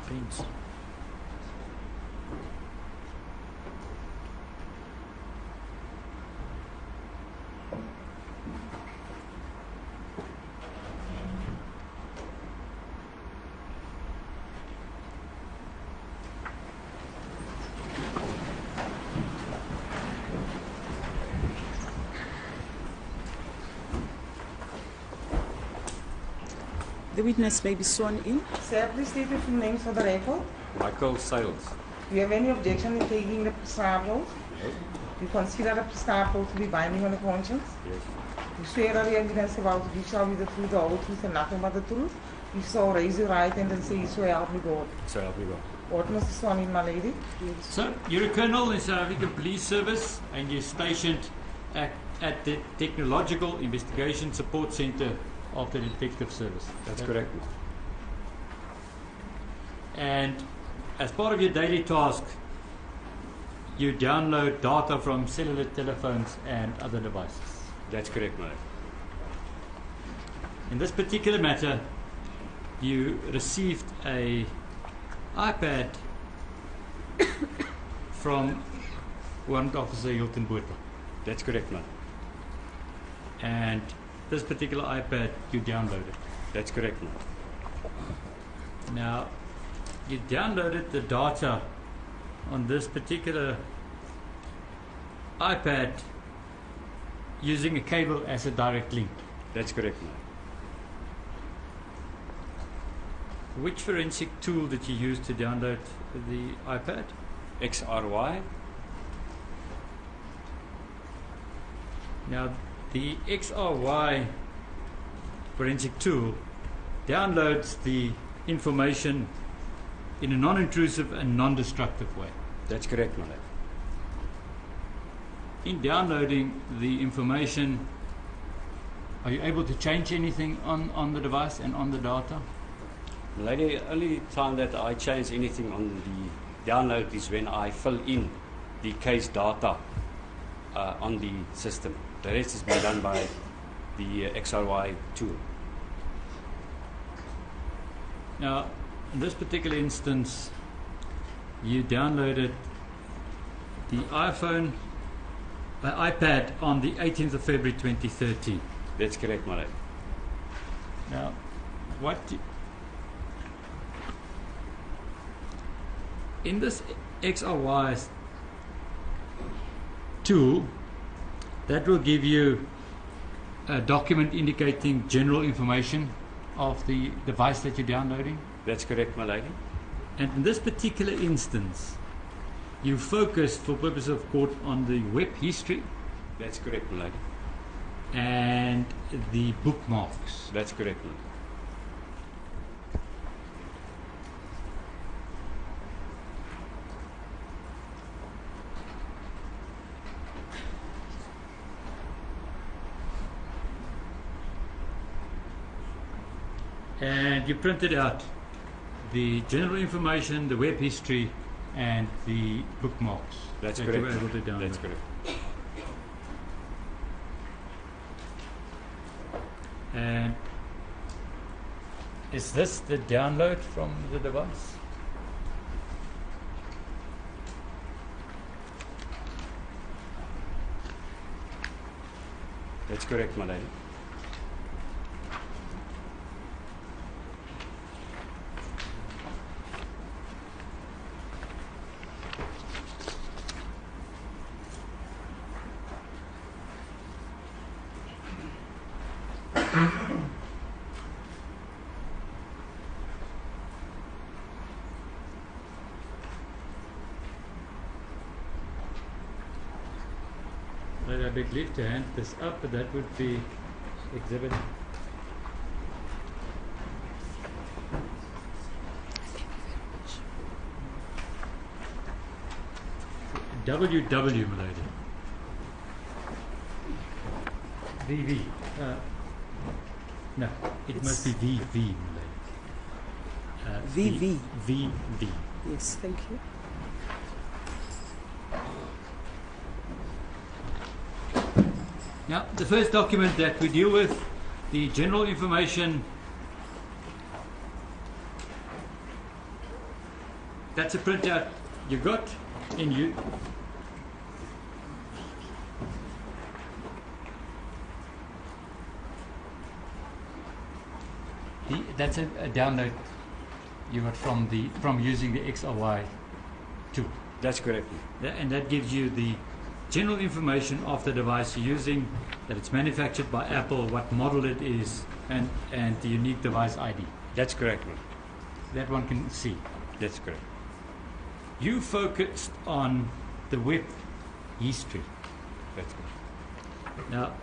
Thanks. The witness may be sworn in. Sir, please state your full names for the record. Michael Sales. Do you have any objection in taking the prescribed oath? No. Do you consider the prescribed oath to be binding on the conscience? Yes. You swear that the evidence about to give shall be the truth, the whole truth, and nothing but the truth? If so, raise your right hand and say, so help me God. So help me God. What must be sworn in, my lady? So, you're a colonel in South African Police Service and you're stationed at the Technological Investigation Support Center of the Detective Service. That's correct. And as part of your daily task, you download data from cellular telephones and other devices. That's correct, madam. In this particular matter, you received a iPad from Warrant Officer Hilton Botha. That's correct, madam. And this particular iPad you downloaded. That's correct, madam. Now, you downloaded the data on this particular iPad using a cable as a direct link. That's correct, madam. Which forensic tool did you use to download the iPad? XRY. Now, the XRY forensic tool downloads the information in a non-intrusive and non-destructive way. That's correct, madam. In downloading the information, are you able to change anything on the device and on the data? Lady, only time that I change anything on the download is when I fill in the case data on the system. The rest has been done by the XRY tool. Now, in this particular instance, you downloaded the iPad on the 18th of February 2013. That's correct, madam. Now, in this XRY tool, that will give you a document indicating general information of the device that you're downloading. That's correct, my lady. And in this particular instance, you focused for purpose of court on the web history. That's correct, my lady. And the bookmarks. That's correct, my lady. And you printed out the general information, the web history, and the bookmarks. That's that correct. You were able to download. That's correct. And is this the download from the device? That's correct, my lady. Right, I beg leave to hand this up, but that would be exhibit. WW, my lady. VV. No, it must be VV, my lady. VV. VV. Yes, thank you. Now, the first document that we deal with, the general information that's a printout you got in you. That's a download you got from using the XRY tool. That's correct. And that gives you the general information of the device you're using, that it's manufactured by Apple, what model it is, and the unique device ID. That's correct, man. That one can see. That's correct. You focused on the web history. That's correct. Now,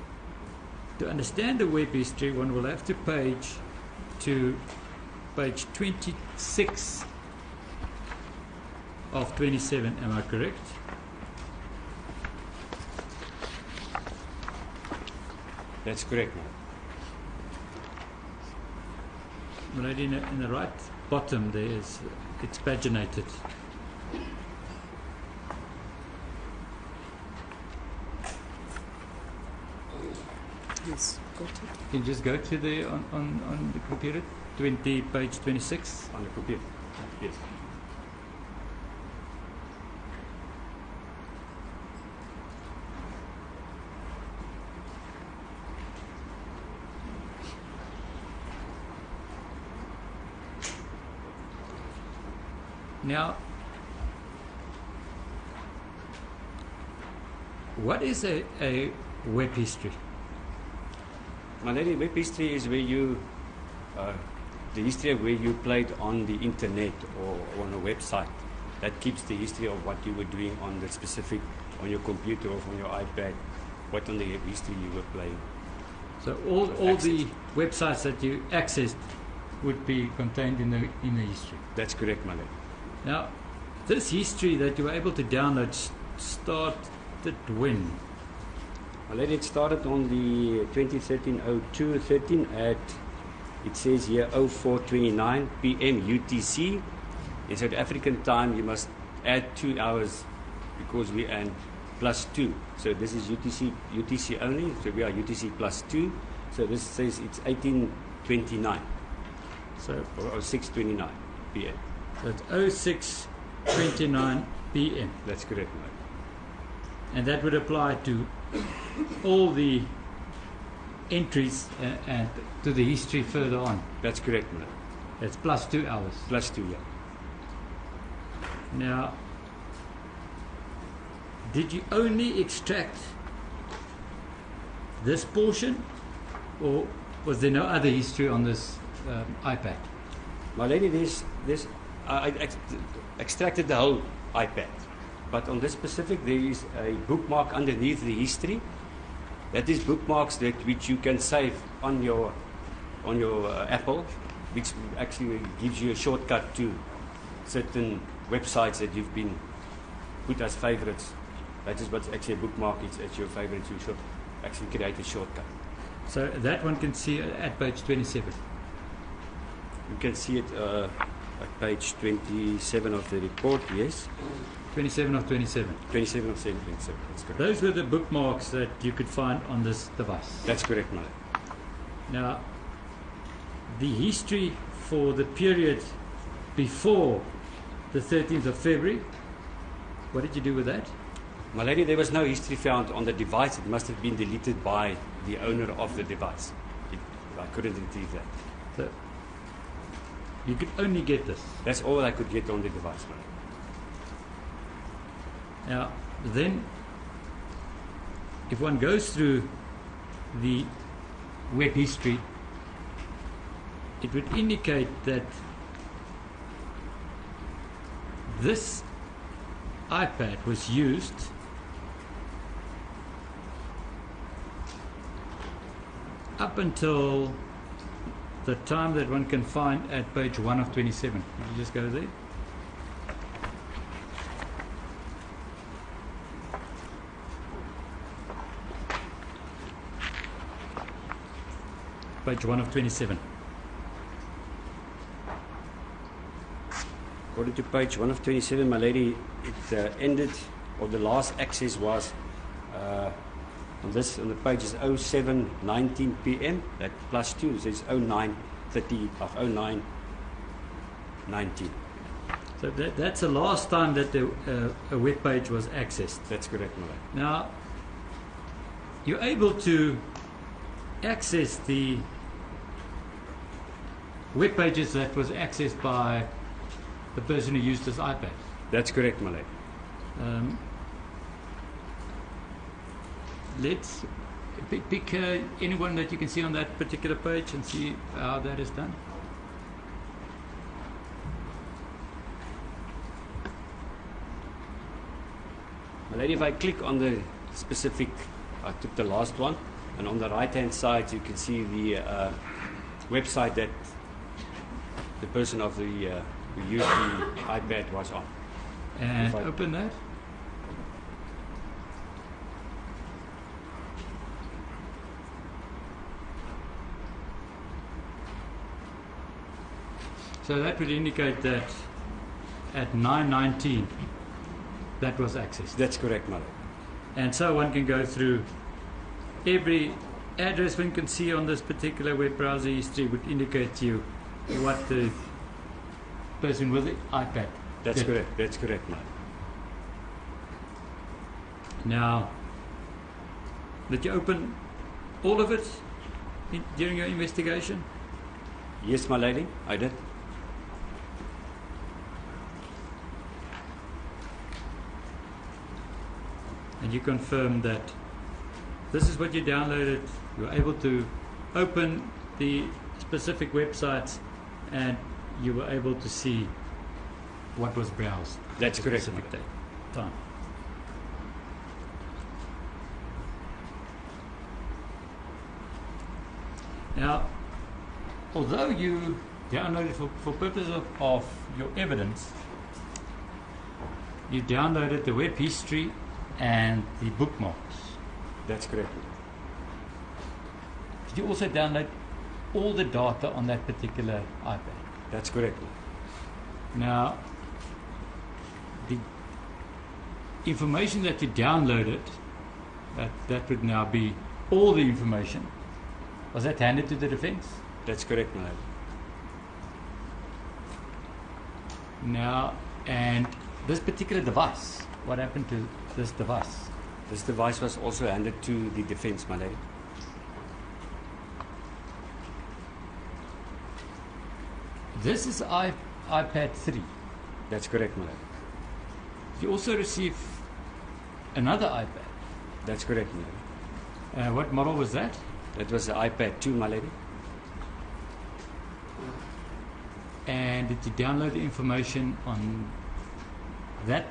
to understand the web history, one will have to page 26 of 27, am I correct? That's correct, man. Right in the right bottom there is, it's paginated. Yes, got it. You can just go to the on the computer, page 26. On the computer. Yes. Now, what is a web history? My lady, web history is where you, the history of where you played on the internet or on a website. That keeps the history of what you were doing on the specific, on your computer or on your iPad, what on the web history you were playing. So all the websites that you accessed would be contained in the history. That's correct, my lady. Now, this history that you were able to download started when? My lady, it started on the 2013-02-13 at, it says here, 04:29 p.m. UTC. In South African time, you must add 2 hours because we earn +2. So this is UTC only, so we are UTC +2. So this says it's 18:29, So or 6:29 p.m. So it's 06:29 p.m. That's correct, mate. And that would apply to all the entries and to the history further on. That's correct, mate. That's +2 hours. +2, yeah. Now, did you only extract this portion, or was there no other history on this iPad? My lady, I extracted the whole iPad, but on this specific, there is a bookmark underneath the history. That is bookmarks which you can save on your Apple, which actually gives you a shortcut to certain websites that you've been put as favorites. That is what's actually a bookmark. It's your favorite. You should actually create a shortcut. So that one can see at page 27. You can see it at page 27 of the report, yes. 27 of 27. 27 of 27, that's correct. Those were the bookmarks that you could find on this device. That's correct, Mother. Now, the history for the period before the 13th of February, what did you do with that? My lady, there was no history found on the device. It must have been deleted by the owner of the device. I couldn't retrieve that. So, you could only get this. That's all I could get on the device, man. Now, then, if one goes through the web history, it would indicate that this iPad was used up until the time that one can find at page 1 of 27. Could you just go there? Page 1 of 27. According to page 1 of 27, my lady, it ended, or the last access was on the page is 07:19 p.m. That +2, so it's 09:30 of 09:19. So that's the last time that a web page was accessed. That's correct, my lady. Now, you're able to access the web pages that was accessed by the person who used this iPad. That's correct, my lady. Let's pick anyone that you can see on that particular page and see how that is done. My lady, if I click on the specific, I took the last one, and on the right-hand side you can see the website that the person of the who used the iPad was on. And open that. So that would indicate that at 9:19 that was accessed. That's correct, my lady. And so one can go through every address one can see on this particular web browser history would indicate to you what the person with the iPad That's did. correct. That's correct, my lady. Now, did you open all of it during your investigation? Yes, my lady, I did. And you confirmed that this is what you downloaded. You were able to open the specific websites and you were able to see what was browsed. That's at a correct, specific madam. time. Now, although you downloaded for purposes of your evidence, you downloaded the web history and the bookmarks. That's correct. Did you also download all the data on that particular iPad? That's correct. Now, the information that you downloaded, that would now be all the information, was that handed to the defense? That's correct, my lady. Now, and this particular device, what happened to this device? This device was also handed to the defense, my lady. This is iPad 3. That's correct, my lady. You also receive another iPad. That's correct, my lady. What model was that? That was the iPad 2, my lady. And did you download the information on that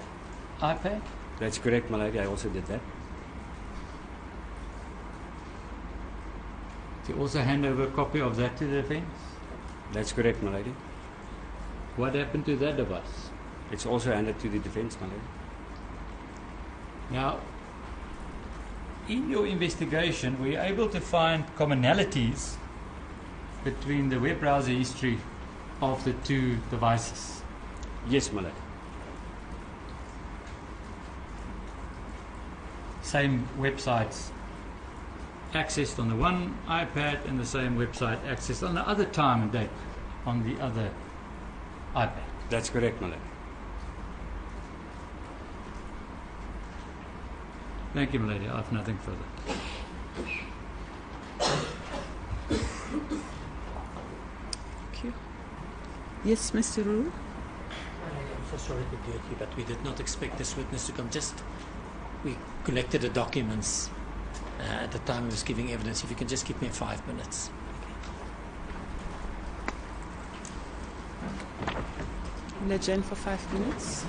iPad? That's correct, my lady. I also did that. Did you also hand over a copy of that to the defense? That's correct, my lady. What happened to that device? It's also handed to the defense, my lady. Now, in your investigation, were you able to find commonalities between the web browser history of the two devices? Yes, my lady. Same websites accessed on the one iPad and the same website accessed on the other time and date on the other iPad. That's correct, my lady. Thank you, my lady. I have nothing further. Thank you. Yes, Mr. Rule? I'm so sorry to get you, but we did not expect this witness to come. We collected the documents at the time he was giving evidence. If you can just give me 5 minutes. Legend for 5 minutes.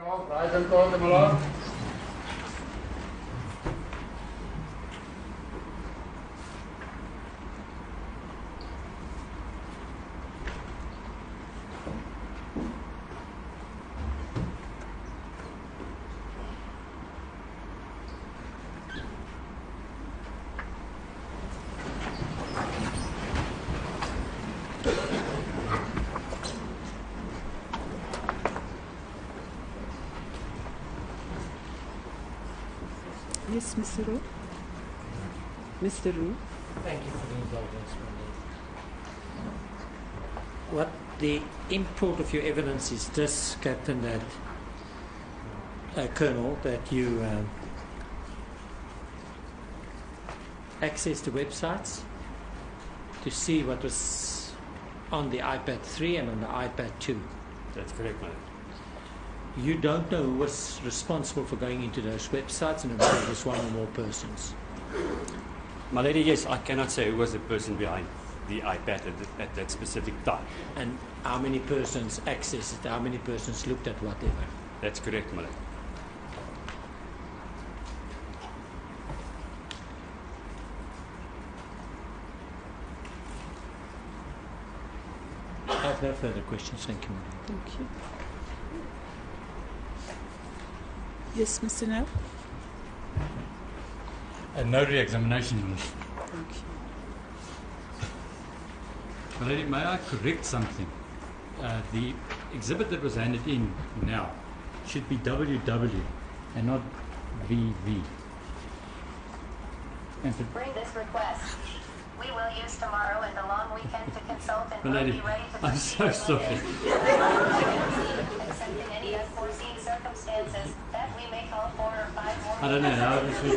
Rise and call them along. Yes, Mr. Ru. Mr. Ru. Thank you for the indulgence, Merlin. What the import of your evidence is this, Captain, that Colonel, that you accessed the websites to see what was on the iPad 3 and on the iPad 2. That's correct, madam. You don't know who was responsible for going into those websites and whether it was one or more persons. My lady, yes, I cannot say who was the person behind the iPad at that specific time. And how many persons accessed it, how many persons looked at whatever. That's correct, my lady. I have no further questions. Thank you, Madam. Thank you. Yes, Mr. Nell. No re-examination. Thank you. My lady, may I correct something? The exhibit that was handed in now should be WW and not VV. And for Bring this request. We will use tomorrow and the long weekend to consult and My we'll lady, be ready to I'm proceed so with sorry. accepting any unforeseen circumstances that we may call 4 or 5 more. I don't know how this was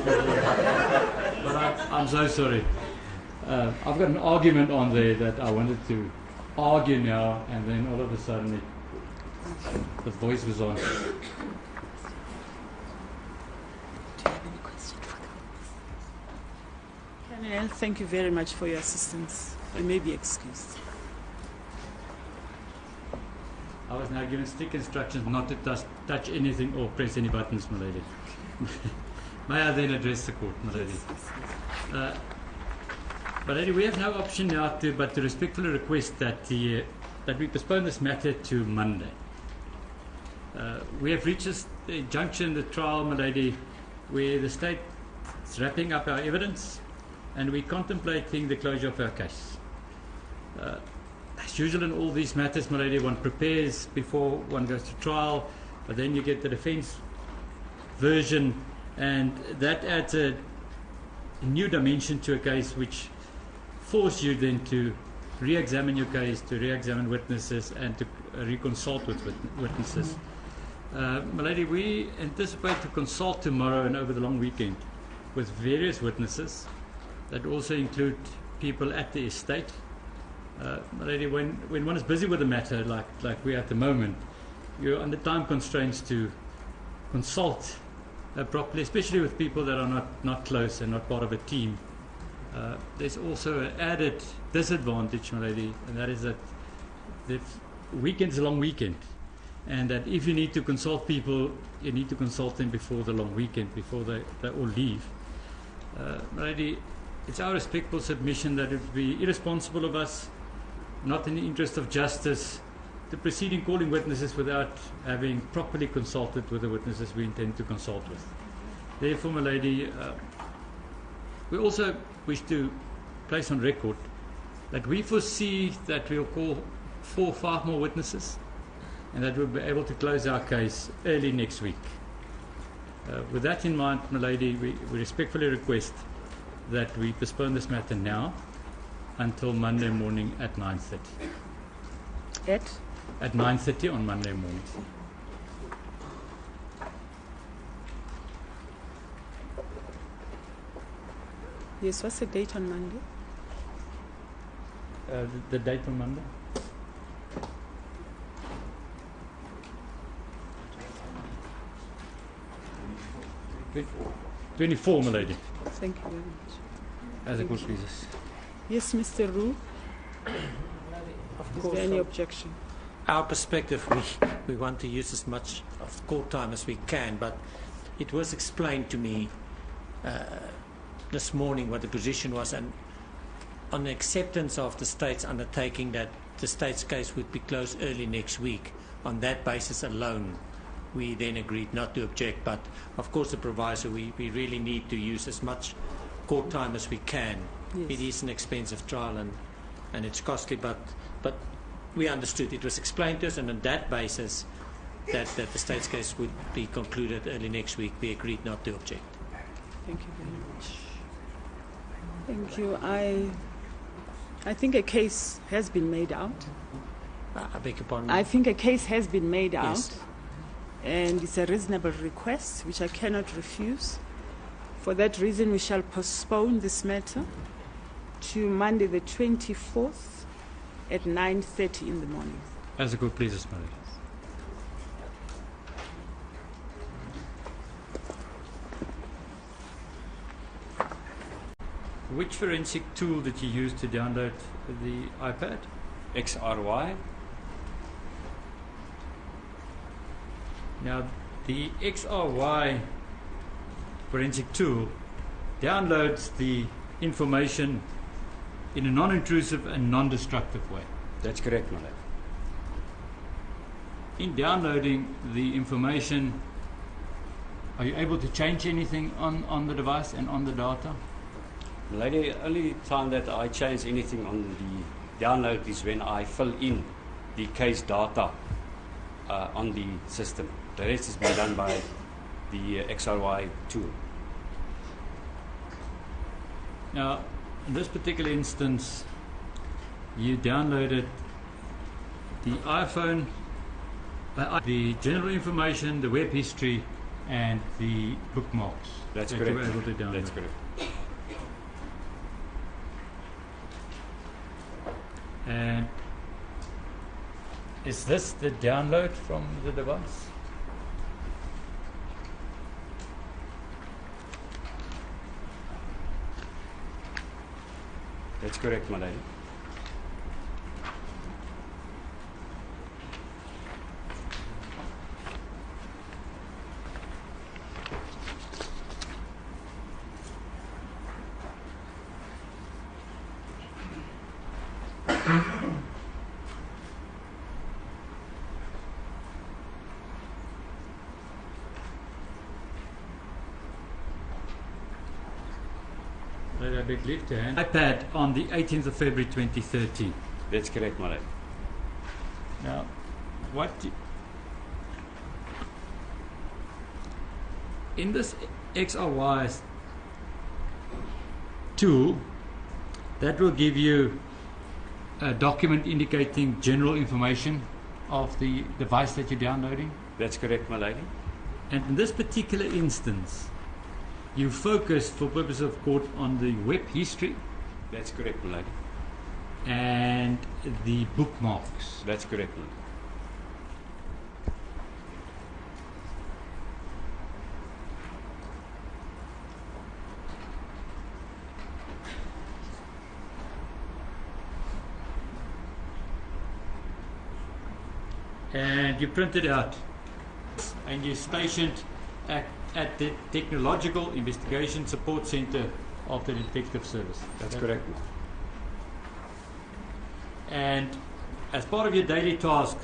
but I'm so sorry. I've got an argument on there that I wanted to argue now, and then all of a sudden the voice was on. Do you have any question for the witness? Colonel, thank you very much for your assistance. You may be excused. I was now given strict instructions not to touch anything or press any buttons, my lady. May I then address the court, my lady? My lady, we have no option now but to respectfully request that that we postpone this matter to Monday. We have reached a junction in the trial, my lady, where the state is wrapping up our evidence and we're contemplating the closure of our case. As usual in all these matters, my lady, one prepares before one goes to trial, but then you get the defense version, and that adds a new dimension to a case which force you then to re-examine your case, to re-examine witnesses, and to reconsult with witnesses. My lady, we anticipate to consult tomorrow and over the long weekend with various witnesses that also include people at the estate. My lady, when one is busy with a matter like we are at the moment, you're under time constraints to consult properly, especially with people that are not close and not part of a team. There's also an added disadvantage, my lady, and that is that the weekend is a long weekend, and that if you need to consult people, you need to consult them before the long weekend, before they all leave. My lady, it's our respectful submission that it would be irresponsible of us, not in the interest of justice, to proceed in calling witnesses without having properly consulted with the witnesses we intend to consult with. Therefore, my lady, we also wish to place on record that we foresee that we'll call 4 or 5 more witnesses and that we'll be able to close our case early next week. With that in mind, my lady, we respectfully request that we postpone this matter now until Monday morning at 9:30. At 9:30 on Monday morning. Yes, what's the date on Monday? The date on Monday? Good. 24, my lady. Thank you very much. As a court pleases. Yes, Mr. Ru. Of Is course, there any objection? our perspective, we want to use as much of court time as we can, but it was explained to me this morning what the position was, and on the acceptance of the state's undertaking that the state's case would be closed early next week. On that basis alone, we then agreed not to object, but of course the proviso, we really need to use as much court time as we can. Yes. It is an expensive trial and it's costly, but we understood. It was explained to us, and on that basis that the state's case would be concluded early next week, we agreed not to object. Thank you very much. Thank you. I think a case has been made out. I beg your pardon? I think a case has been made out. Yes. And it's a reasonable request, which I cannot refuse. For that reason, we shall postpone this matter to Monday the 24th at 9:30 in the morning. As the court pleases, my lady. Which forensic tool did you use to download the iPad? XRY. Now, the XRY forensic tool downloads the information in a non-intrusive and non-destructive way. That's correct, my lady. In downloading the information, are you able to change anything on the device and on the data? My lady, only time that I change anything on the download is when I fill in the case data on the system. The rest has been done by the XRY tool. Now, in this particular instance, you downloaded the iPhone, the general information, the web history, and the bookmarks. That's that correct. You were able to download. That's correct. And is this the download from the device? That's correct, my lady. I beg leave to hand. iPad on the 18th of February 2013. That's correct, my lady. Now, in this XRY tool, that will give you a document indicating general information of the device that you're downloading. That's correct, my lady. And in this particular instance, you focus for purpose of court on the web history That's correct, my lady. and the bookmarks. That's correct, my lady. And you print it out and you stationed at the Technological Investigation Support Center of the Detective Service. That's correct. And as part of your daily task,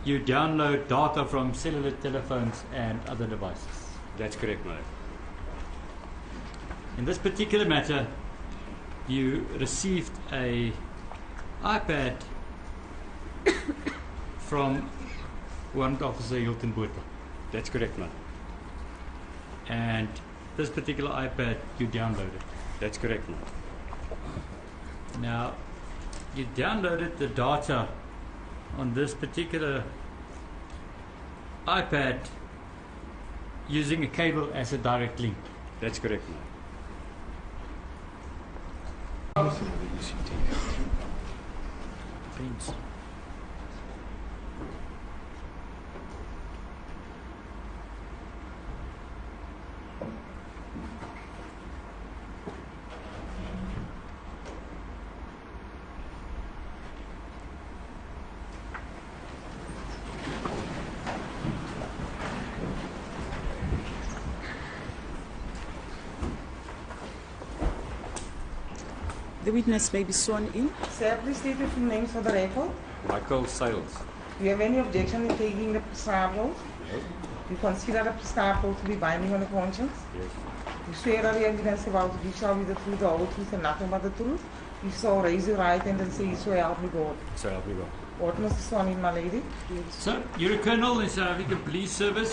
you download data from cellular telephones and other devices. That's correct, my lady. In this particular matter, you received a iPad from Warrant Officer Hilton Botha. That's correct, my lady. And this particular iPad you downloaded. That's correct, my lady. Now, you downloaded the data on this particular iPad using a cable as a direct link. That's correct, my lady. Prince. The witness may be sworn in. Sir, please state your full names for the record. Michael Sales. Do you have any objection in taking the prescribed oath? No? You consider the prescribed oath to be binding on the conscience? Yes. You swear that the evidence about to give shall be the truth, the whole truth, and nothing but the truth? If so, raise your right hand and say, so help me God. So help me God. What must be sworn in, my lady? So, you're a colonel in South African Police Service.